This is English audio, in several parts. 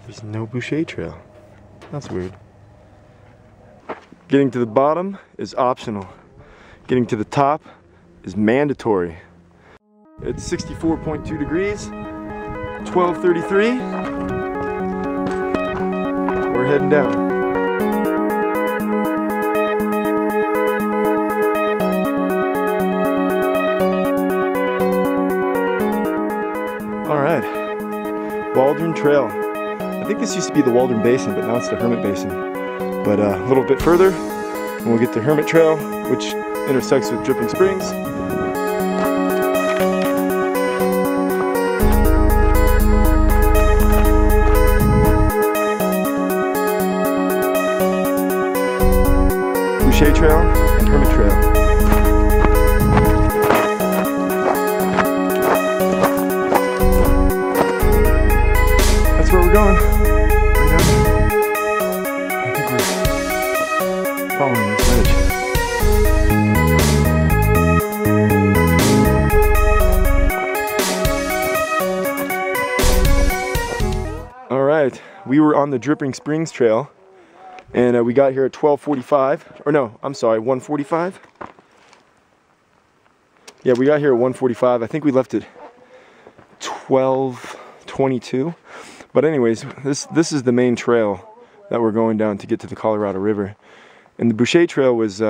There's no Boucher Trail. That's weird. Getting to the bottom is optional. Getting to the top is mandatory. It's 64.2 degrees, 12:33. We're heading down. All right, Waldron Trail. I think this used to be the Waldron Basin, but now it's the Hermit Basin. But a little bit further, and we'll get to Hermit Trail, which intersects with Dripping Springs. Boucher Trail and Hermit Trail. That's where we're going. Right down there. I think we're following this ledge. All right, we were on the Dripping Springs Trail. And we got here at 12:45, or no, I'm sorry, 1:45. Yeah, we got here at 1:45. I think we left at 12:22. But anyways, this is the main trail that we're going down to get to the Colorado River. And the Boucher Trail was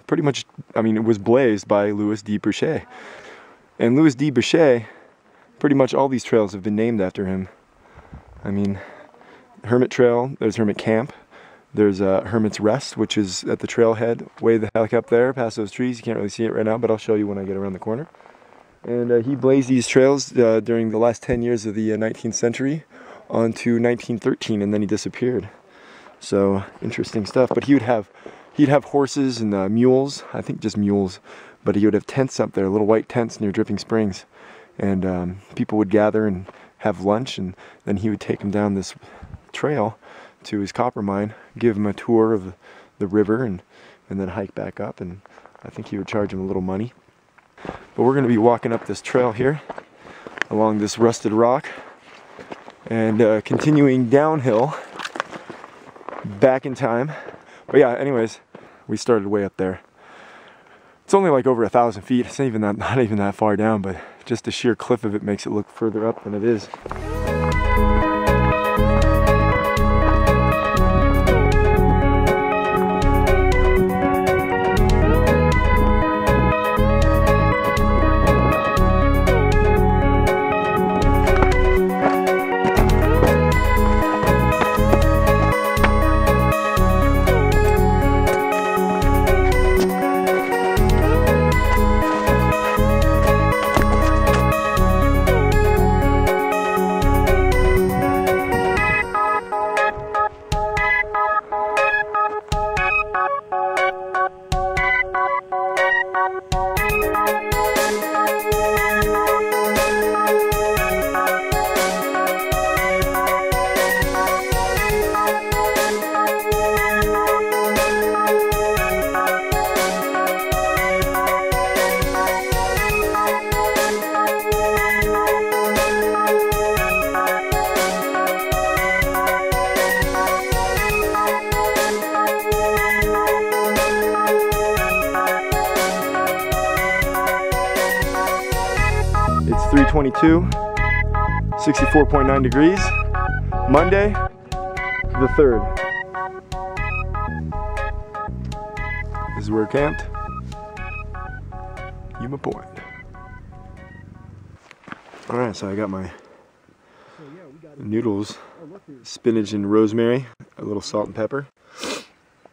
pretty much, I mean, it was blazed by Louis D. Boucher. And Louis D. Boucher, pretty much all these trails have been named after him. I mean, Hermit Trail, there's Hermit Camp. There's Hermit's Rest, which is at the trailhead, way the heck up there, past those trees. You can't really see it right now, but I'll show you when I get around the corner. And he blazed these trails during the last 10 years of the 19th century on to 1913, and then he disappeared. So, interesting stuff. But he'd have horses and mules, I think just mules, but he would have tents up there, little white tents near Dripping Springs. And people would gather and have lunch, and then he would take them down this trail to his copper mine, give him a tour of the river, and then hike back up, and I think he would charge him a little money. But we're going to be walking up this trail here along this rusted rock and continuing downhill back in time. But yeah, anyways, we started way up there. It's only like over 1,000 feet. It's not even that far down, but just the sheer cliff of it makes it look further up than it is. It's 3:22, 64.9 degrees, Monday, the 3rd. This is where we're camped, Yuma Point. Alright, so I got my noodles, spinach and rosemary, a little salt and pepper.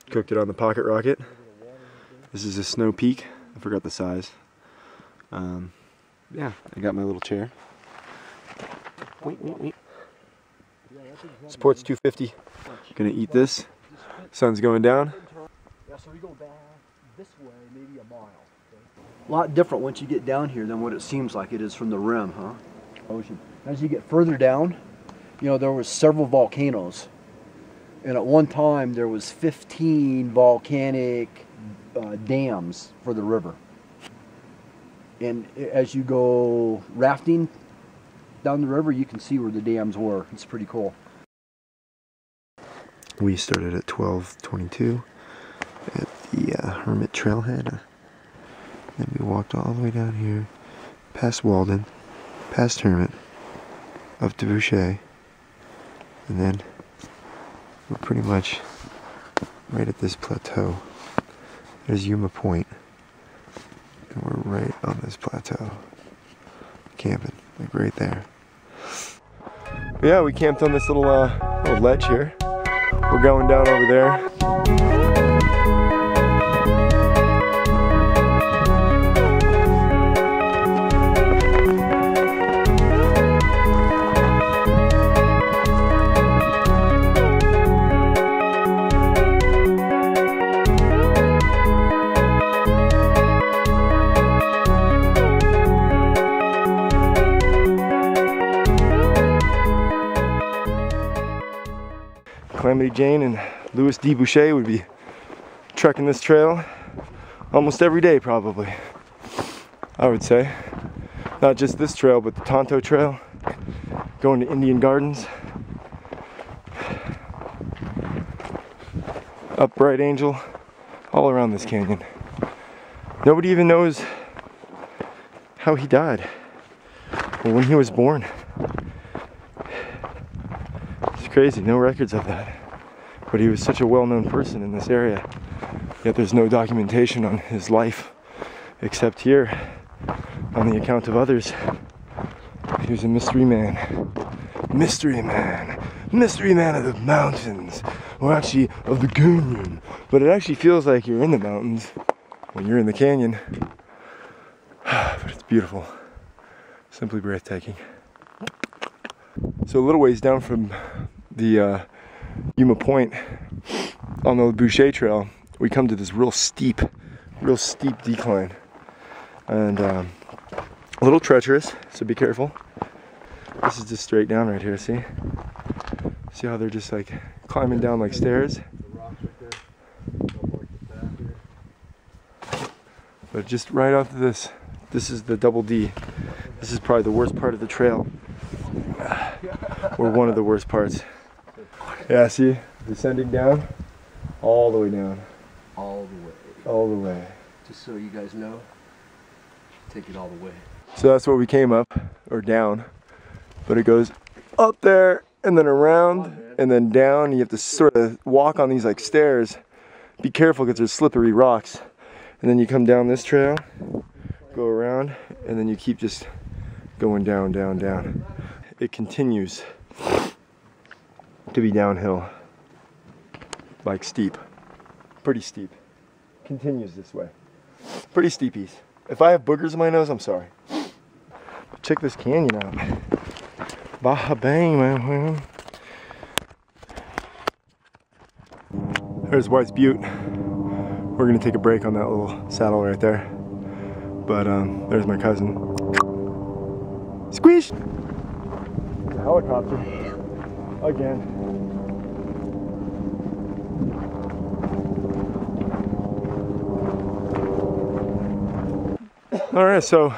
Cooked it on the Pocket Rocket. This is a Snow Peak, I forgot the size. Yeah, I got my little chair. Wait. Sports 250. Gonna eat this. Sun's going down. Yeah, so we go back this way, maybe a mile. A lot different once you get down here than what it seems like it is from the rim, huh? Ocean. As you get further down, you know, there was several volcanoes. And at one time, there was 15 volcanic dams for the river. And as you go rafting down the river, you can see where the dams were. It's pretty cool. We started at 12:22 at the Hermit Trailhead. Then we walked all the way down here, past Walden, past Hermit, up to Boucher, and then we're pretty much right at this plateau. There's Yuma Point, and we're right on this plateau, camping, like right there. But yeah, we camped on this little ledge here. We're going down over there. Calamity Jane and Louis D. Boucher would be trekking this trail almost every day, probably. I would say. Not just this trail, but the Tonto Trail, going to Indian Gardens, up Bright Angel, all around this canyon. Nobody even knows how he died or when he was born. It's crazy, no records of that. But he was such a well-known person in this area. Yet there's no documentation on his life, except here, on the account of others. He was a mystery man. Mystery man. Mystery man of the mountains. Or actually, of the canyon. But it actually feels like you're in the mountains when you're in the canyon. But it's beautiful. Simply breathtaking. So a little ways down from the Yuma Point on the Boucher Trail, we come to this real steep decline, and a little treacherous, so be careful. This is just straight down right here, see how they're just like climbing down like stairs. But just right off of this is the Double D. This is probably the worst part of the trail, or one of the worst parts. Yeah, see, descending down, all the way down. All the way. All the way. Just so you guys know, take it all the way. So that's where we came up, or down, but it goes up there, and then around, and then down. You have to sort of walk on these like stairs. Be careful because there's slippery rocks. And then you come down this trail, go around, and then you keep just going down, down, down. It continues to be downhill, like steep, pretty steep. Continues this way, pretty steepies. If I have boogers in my nose, I'm sorry. But check this canyon out. Baja bang, man. There's White's Butte. We're gonna take a break on that little saddle right there. But there's my cousin. Squish! The helicopter. Again. Alright, so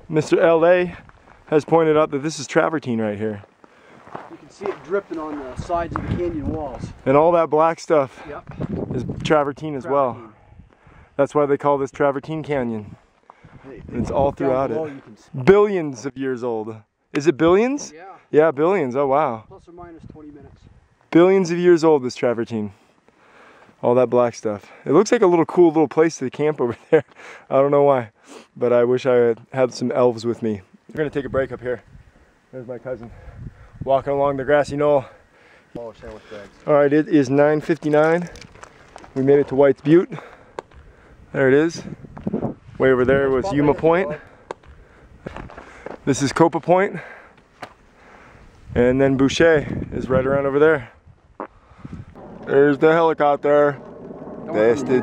Mr. LA has pointed out that this is travertine right here. You can see it dripping on the sides of the canyon walls. And all that black stuff Yep. is travertine as well. That's why they call this Travertine Canyon. And it's all throughout it. Billions of years old. Is it billions? Yeah. Yeah, billions. Oh, wow. Plus or minus 20 minutes. Billions of years old, this Travertine. All that black stuff. It looks like a little cool little place to camp over there. I don't know why, but I wish I had some elves with me. We're gonna take a break up here. There's my cousin, walking along the grassy knoll. All right, it is 9:59. We made it to White's Butte. There it is. Way over there was Yuma Point. This is Copa Point. And then Boucher is right around over there. There's the helicopter. Bastard.